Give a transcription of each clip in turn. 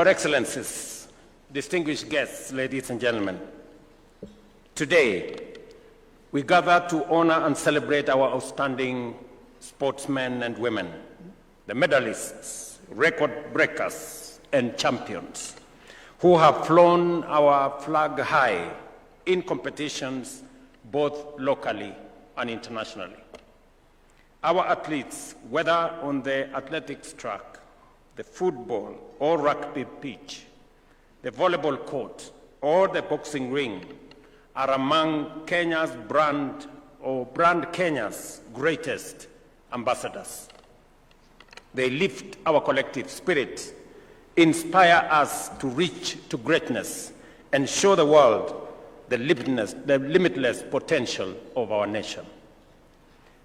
Your Excellencies, distinguished guests, ladies and gentlemen, today we gather to honor and celebrate our outstanding sportsmen and women, the medalists, record breakers, and champions who have flown our flag high in competitions both locally and internationally. Our athletes, whether on the athletics track, the football or rugby pitch, the volleyball court, or the boxing ring, are among Kenya's brand Kenya's greatest ambassadors. They lift our collective spirit, inspire us to reach to greatness, and show the world the limitless potential of our nation.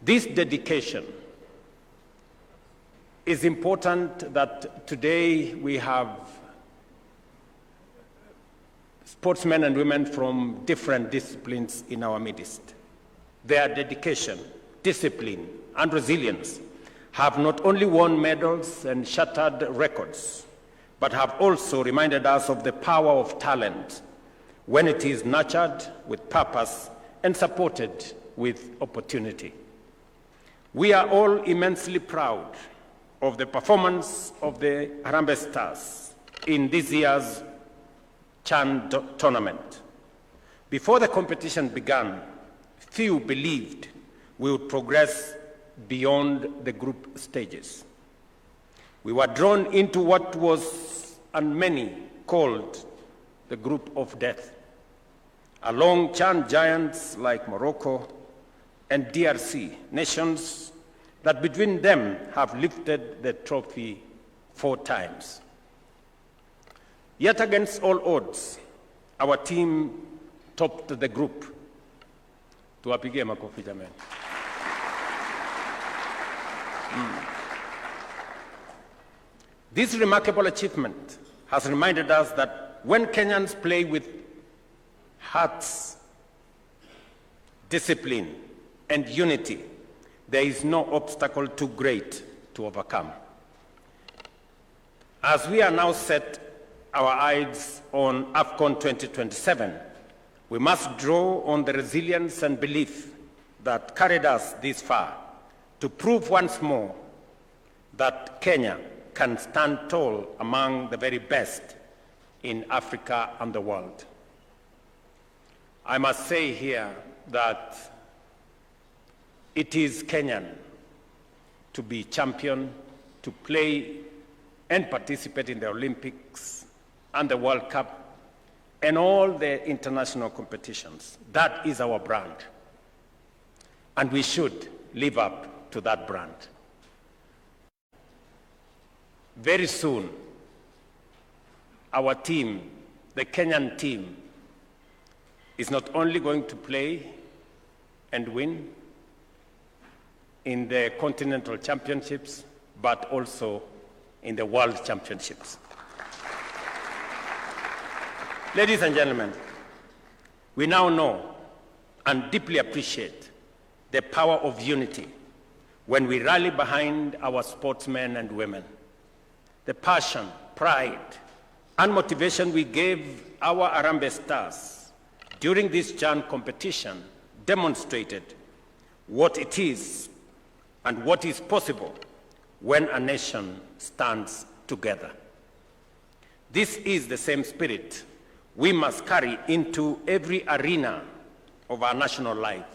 This dedication is important that today we have sportsmen and women from different disciplines in our midst. Their dedication, discipline, and resilience have not only won medals and shattered records, but have also reminded us of the power of talent when it is nurtured with purpose and supported with opportunity. We are all immensely proud of the performance of the Harambe Stars in this year's Chan tournament. Before the competition began, few believed we would progress beyond the group stages. We were drawn into what was, and many called, the group of death. Along Chan giants like Morocco and DRC, nations that between them have lifted the trophy 4 times. Yet against all odds, our team topped the group. Tuwapigie makofi jamani. This remarkable achievement has reminded us that when Kenyans play with hearts, discipline, and unity, there is no obstacle too great to overcome. As we are now set our eyes on AFCON 2027, we must draw on the resilience and belief that carried us this far to prove once more that Kenya can stand tall among the very best in Africa and the world. I must say here that it is Kenyan to be champion, to play and participate in the Olympics and the World Cup and all the international competitions. That is our brand. And we should live up to that brand. Very soon, our team, the Kenyan team, is not only going to play and win in the continental championships, but also in the world championships. Ladies and gentlemen, we now know and deeply appreciate the power of unity when we rally behind our sportsmen and women. The passion, pride, and motivation we gave our Harambe Stars during this Chan competition demonstrated what it is and what is possible when a nation stands together. This is the same spirit we must carry into every arena of our national life,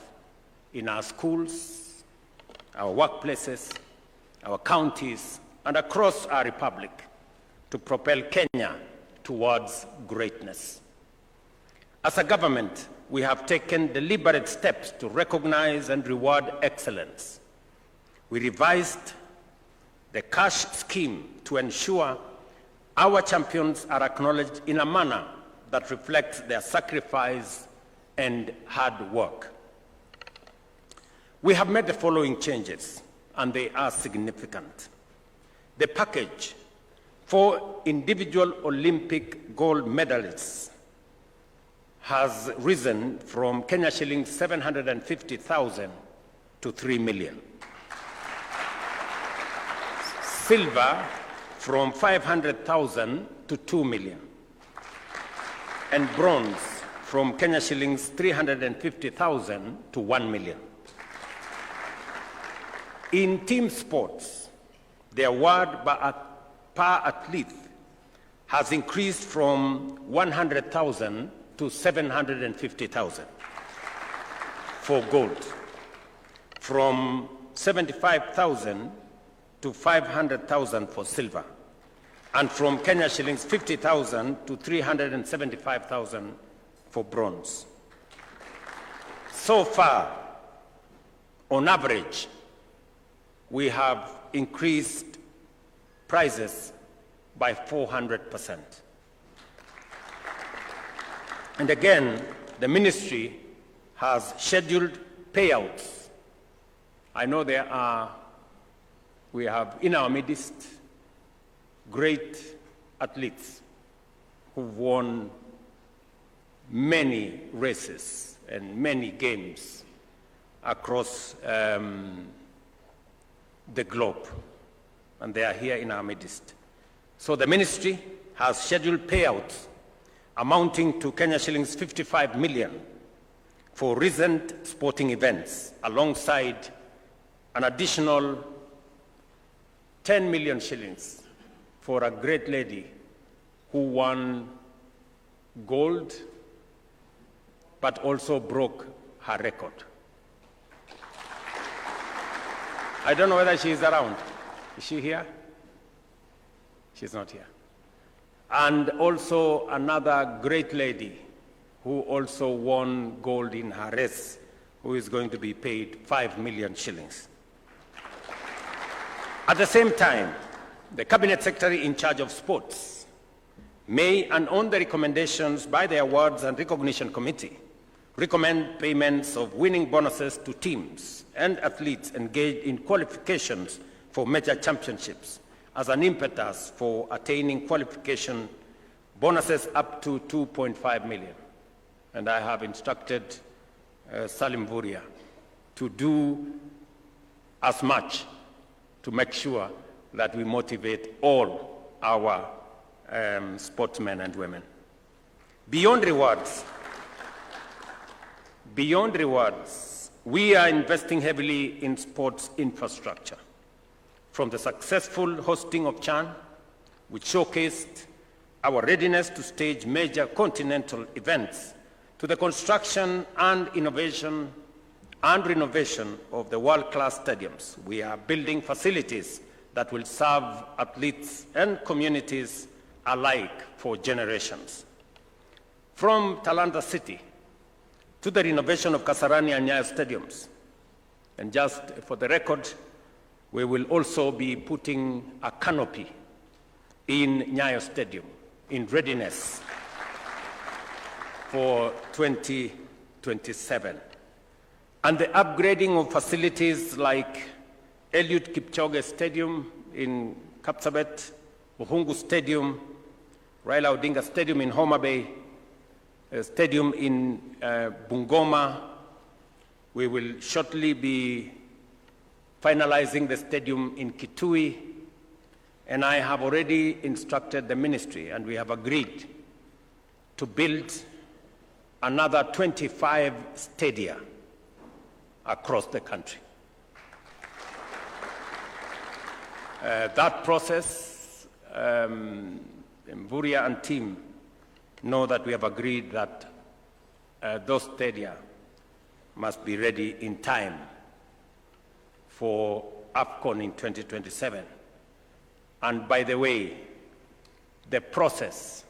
in our schools, our workplaces, our counties, and across our republic, to propel Kenya towards greatness. As a government, we have taken deliberate steps to recognize and reward excellence. We revised the cash scheme to ensure our champions are acknowledged in a manner that reflects their sacrifice and hard work. We have made the following changes, and they are significant. The package for individual Olympic gold medalists has risen from Kenya shillings 750,000 to 3 million. Silver from 500,000 to 2 million. And bronze from Kenya shillings 350,000 to 1 million. In team sports, the award per athlete has increased from 100,000 to 750,000 for gold, from 75,000 to 500,000 for silver, and from Kenya shillings 50,000 to 375,000 for bronze. So far, on average, we have increased prices by 400%. And again, the ministry has scheduled payouts. I know we have in our midst great athletes who've won many races and many games across the globe, and they are here in our midst. So the ministry has scheduled payouts amounting to Kenya shillings 55 million for recent sporting events, alongside an additional 10 million shillings for a great lady who won gold but also broke her record. I don't know whether she is around. Is she here? She's not here. And also another great lady who also won gold in her race, who is going to be paid 5 million shillings. At the same time, the Cabinet Secretary in charge of sports may, and on the recommendations by the Awards and Recognition Committee, recommend payments of winning bonuses to teams and athletes engaged in qualifications for major championships as an impetus for attaining qualification bonuses up to 2.5 million. And I have instructed Salim Vuria to do as much to make sure that we motivate all our sportsmen and women. Beyond rewards, we are investing heavily in sports infrastructure. From the successful hosting of CHAN, which showcased our readiness to stage major continental events, to the construction and innovation and renovation of the world-class stadiums. We are building facilities that will serve athletes and communities alike for generations. From Talanta City to the renovation of Kasarani and Nyayo stadiums. And just for the record, we will also be putting a canopy in Nyayo Stadium in readiness for 2027. And the upgrading of facilities like Eliud Kipchoge Stadium in Kapsabet, Buhungu Stadium, Raila Odinga Stadium in Homa Bay, a stadium in Bungoma. We will shortly be finalizing the stadium in Kitui, and I have already instructed the ministry, and we have agreed to build another 25 stadia across the country. That process, Mvuria and team know that we have agreed that those stadia must be ready in time for AFCON in 2027. And by the way, the process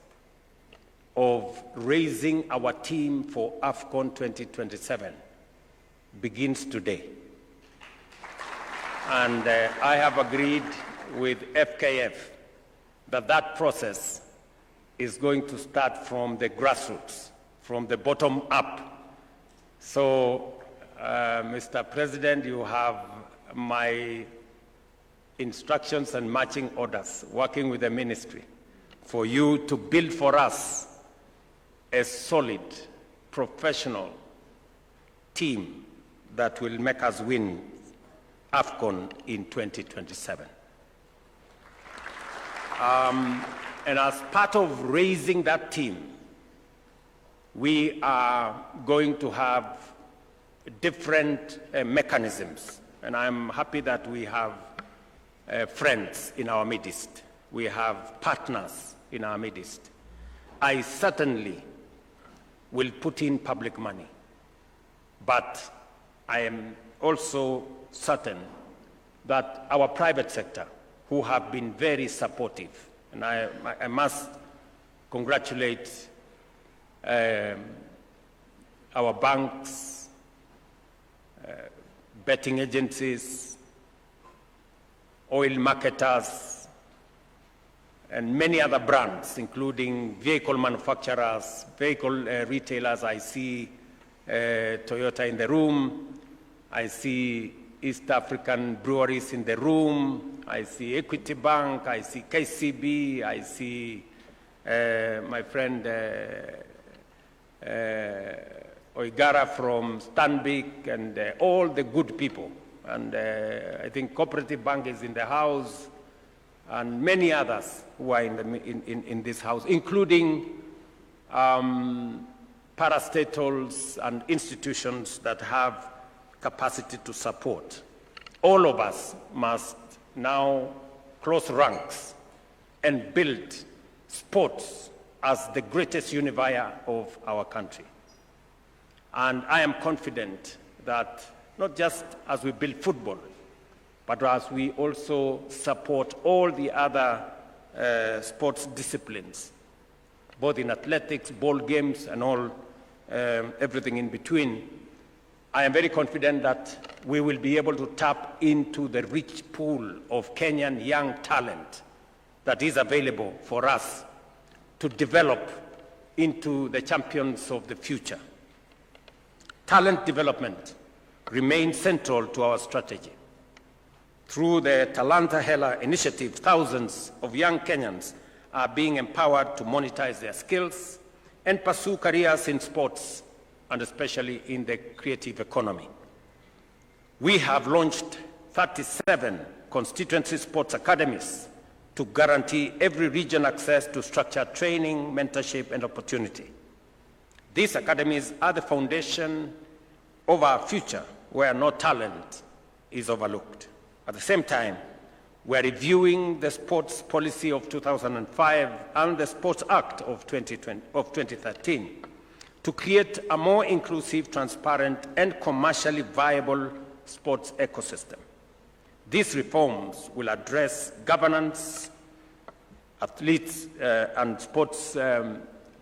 of raising our team for AFCON 2027 begins today. And I have agreed with FKF that that process is going to start from the grassroots, from the bottom up. So, Mr. President, you have my instructions and marching orders, working with the ministry, for you to build for us a solid, professional team that will make us win AFCON in 2027. And as part of raising that team, we are going to have different mechanisms. And I'm happy that we have friends in our midst. We have partners in our midst. I certainly will put in public money, but I am also certain that our private sector, who have been very supportive, and I must congratulate our banks, betting agencies, oil marketers, and many other brands, including vehicle manufacturers, vehicle retailers. I see Toyota in the room. I see East African breweries in the room. I see Equity Bank. I see KCB. I see my friend Oigara from Stanbic, and all the good people. And I think Cooperative Bank is in the house, and many others who are in this house, including parastatals and institutions that have capacity to support. All of us must now close ranks and build sports as the greatest unifier of our country. And I am confident that not just as we build football, but as we also support all the other sports disciplines, both in athletics, ball games, and all everything in between, I am very confident that we will be able to tap into the rich pool of Kenyan young talent that is available for us to develop into the champions of the future. Talent development remains central to our strategy. Through the Talanta Hela initiative, thousands of young Kenyans are being empowered to monetize their skills and pursue careers in sports, and especially in the creative economy. We have launched 37 constituency sports academies to guarantee every region access to structured training, mentorship, and opportunity. These academies are the foundation of our future, where no talent is overlooked. At the same time, we are reviewing the sports policy of 2005 and the Sports Act of 2013 to create a more inclusive, transparent, and commercially viable sports ecosystem. These reforms will address governance, athletes and sports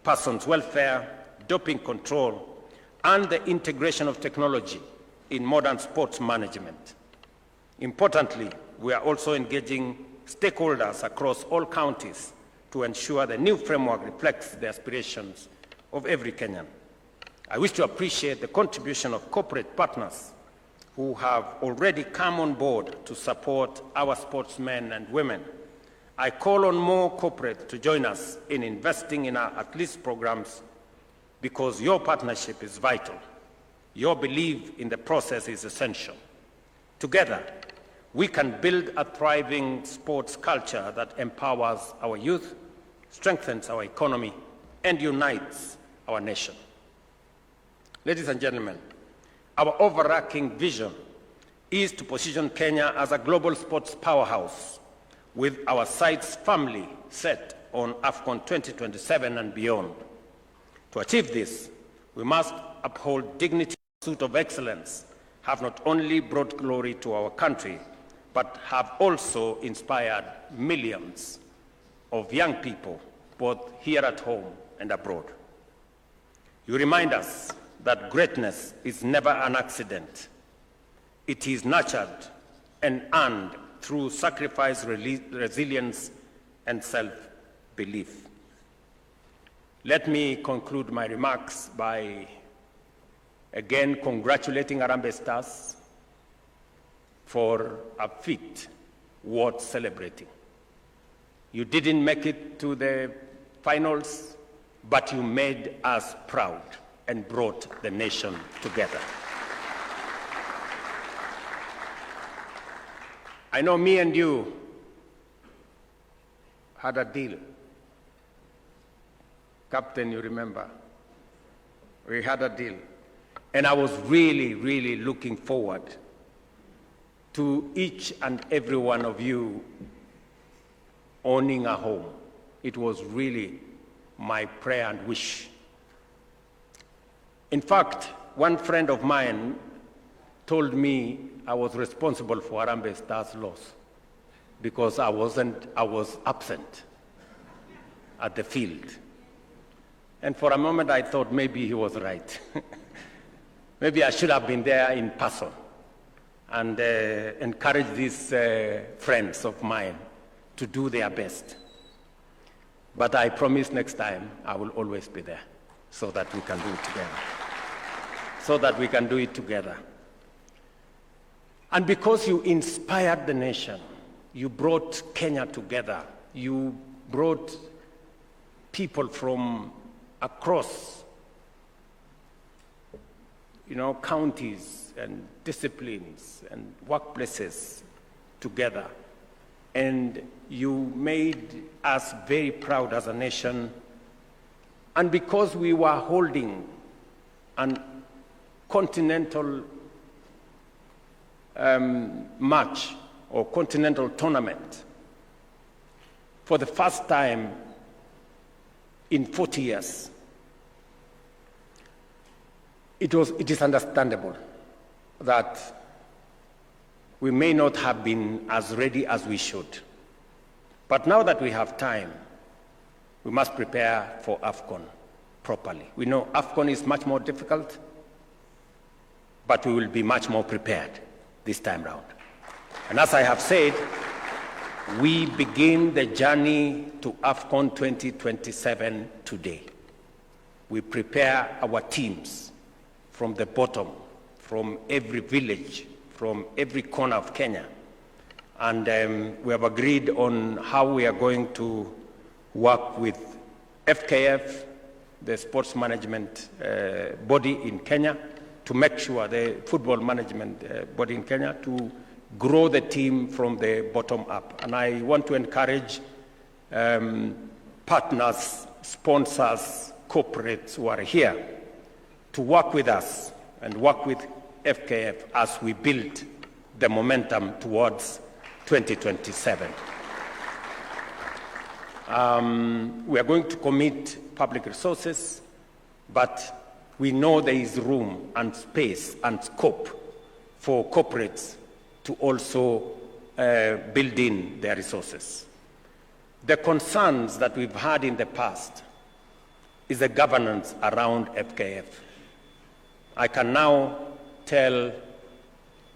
persons' welfare, doping control, and the integration of technology in modern sports management. Importantly, we are also engaging stakeholders across all counties to ensure the new framework reflects the aspirations of every Kenyan. I wish to appreciate the contribution of corporate partners who have already come on board to support our sportsmen and women. I call on more corporates to join us in investing in our athletes programs, because your partnership is vital. Your belief in the process is essential. Together, we can build a thriving sports culture that empowers our youth, strengthens our economy, and unites our nation. Ladies and gentlemen, our overarching vision is to position Kenya as a global sports powerhouse, with our sights firmly set on AFCON 2027 and beyond. To achieve this, we must uphold dignity and pursuit of excellence, have not only brought glory to our country, but have also inspired millions of young people, both here at home and abroad. You remind us that greatness is never an accident. It is nurtured and earned through sacrifice, resilience, and self-belief. Let me conclude my remarks by again congratulating Harambe Stars for a feat worth celebrating. You didn't make it to the finals, but you made us proud and brought the nation together. I know me and you had a deal Captain, you remember? We had a deal. And I was really, really looking forward to each and every one of you owning a home. It was really my prayer and wish. In fact, one friend of mine told me I was responsible for Harambe Stars' loss because I was absent at the field. And for a moment I thought maybe he was right. Maybe I should have been there in person and encourage these friends of mine to do their best. But I promise next time I will always be there so that we can do it together. So that we can do it together. And because you inspired the nation, you brought Kenya together, you brought people from across, counties and disciplines and workplaces together. And you made us very proud as a nation. And because we were holding an continental match or continental tournament for the first time in 40 years, it is understandable that we may not have been as ready as we should. But now that we have time, we must prepare for AFCON properly. We know AFCON is much more difficult, but we will be much more prepared this time round. And as I have said, we begin the journey to AFCON 2027 today. We prepare our teams from the bottom, from every village, from every corner of Kenya. And we have agreed on how we are going to work with FKF, the sports management body in Kenya, to make sure, the football management body in Kenya, to grow the team from the bottom up. And I want to encourage partners, sponsors, corporates who are here to work with us and work with FKF as we build the momentum towards 2027. We are going to commit public resources, but we know there is room and space and scope for corporates to also build in their resources. The concerns that we've had in the past is the governance around FKF. I can now tell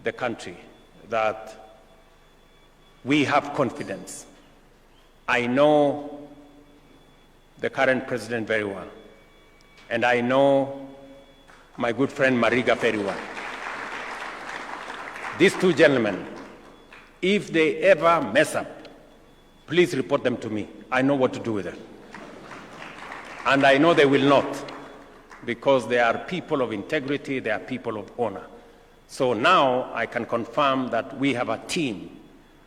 the country that we have confidence. I know the current president very well, and I know my good friend Mariga very well. These two gentlemen, if they ever mess up, please report them to me. I know what to do with them. And I know they will not, because they are people of integrity, they are people of honor. So now I can confirm that we have a team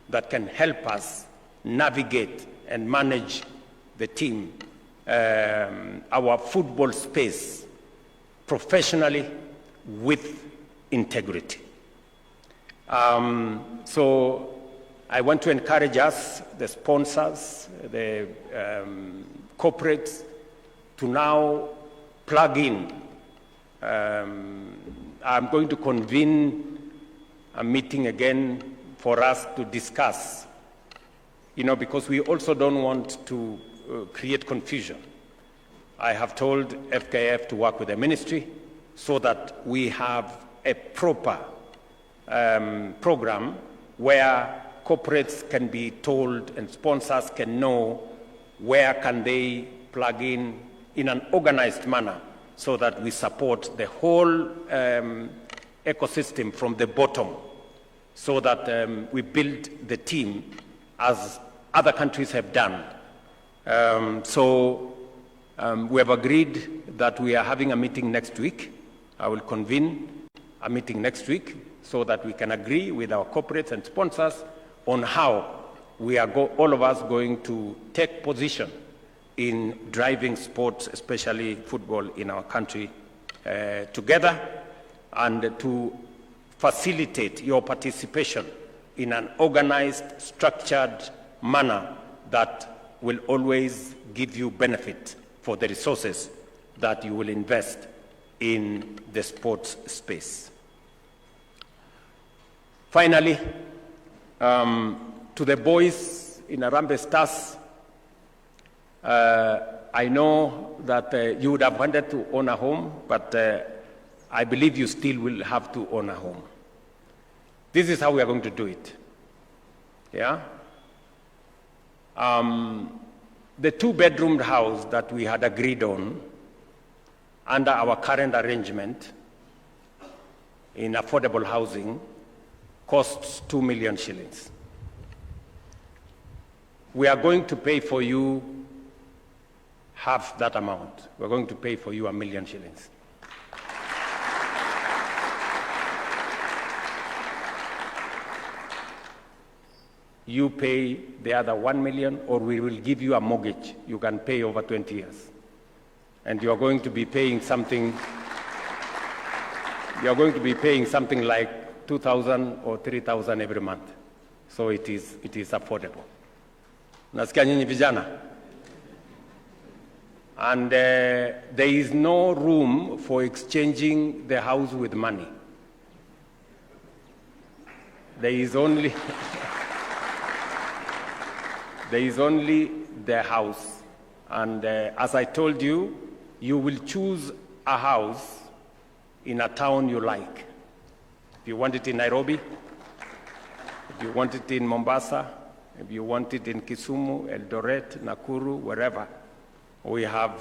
that can help us navigate and manage the team, our football space, professionally with integrity. So I want to encourage us, the sponsors, the corporates, to now plug in. I'm going to convene a meeting again for us to discuss, because we also don't want to create confusion. I have told FKF to work with the ministry so that we have a proper program where corporates can be told and sponsors can know where can they plug in an organized manner, so that we support the whole ecosystem from the bottom, so that we build the team as other countries have done. We have agreed that we are having a meeting next week. I will convene a meeting next week so that we can agree with our corporates and sponsors on how we are all of us going to take position in driving sports, especially football, in our country together, and to facilitate your participation in an organized, structured manner that will always give you benefit for the resources that you will invest in the sports space. Finally, to the boys in Harambe Stars, I know that you would have wanted to own a home, but I believe you still will have to own a home. This is how we are going to do it. Yeah? The two-bedroom house that we had agreed on under our current arrangement in affordable housing costs 2 million shillings. We are going to pay for you half that amount. We're going to pay for you 1 million shillings. You pay the other 1 million, or we will give you a mortgage you can pay over 20 years. And you're going to be paying something, like 2,000 or 3,000 every month. So it is affordable. Nasikia nyinyi vijana? And there is no room for exchanging the house with money. There is only the house. And as I told you, you will choose a house in a town you like. If you want it in Nairobi, if you want it in Mombasa, if you want it in Kisumu, Eldoret, Nakuru, wherever, we are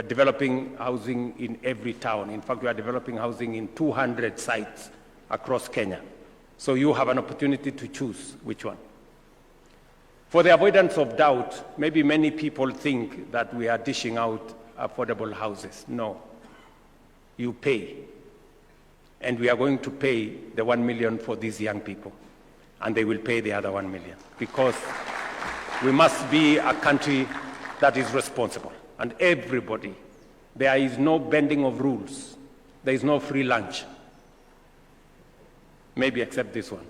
developing housing in every town. In fact, we are developing housing in 200 sites across Kenya. So you have an opportunity to choose which one. For the avoidance of doubt, maybe many people think that we are dishing out affordable houses. No. You pay. And we are going to pay the 1 million for these young people. And they will pay the other 1 million. Because we must be a country that is responsible. And everybody, there is no bending of rules. There is no free lunch. Maybe except this one.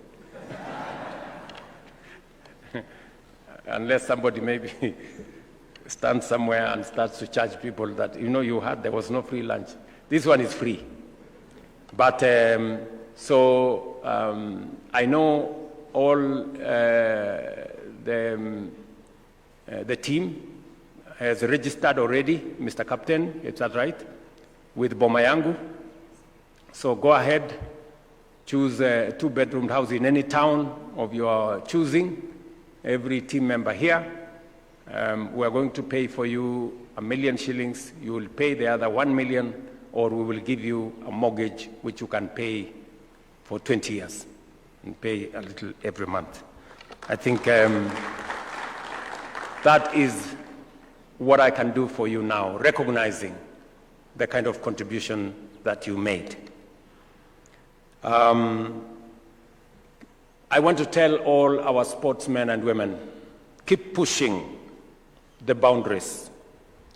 Unless somebody maybe stands somewhere and starts to charge people that, you know, you had, there was no free lunch. This one is free. But I know all the team has registered already, Mr. Captain, is that right, with Bomayangu. So go ahead, choose a two-bedroom house in any town of your choosing. Every team member here, we are going to pay for you 1 million shillings. You will pay the other 1 million, or we will give you a mortgage which you can pay for 20 years and pay a little every month. I think that is what I can do for you now, recognizing the kind of contribution that you made. I want to tell all our sportsmen and women, keep pushing the boundaries,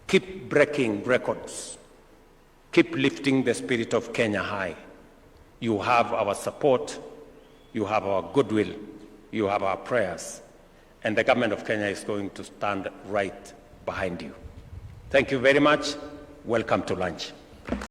keep breaking records, keep lifting the spirit of Kenya high. You have our support, you have our goodwill, you have our prayers, and the government of Kenya is going to stand right behind you. Thank you very much. Welcome to lunch.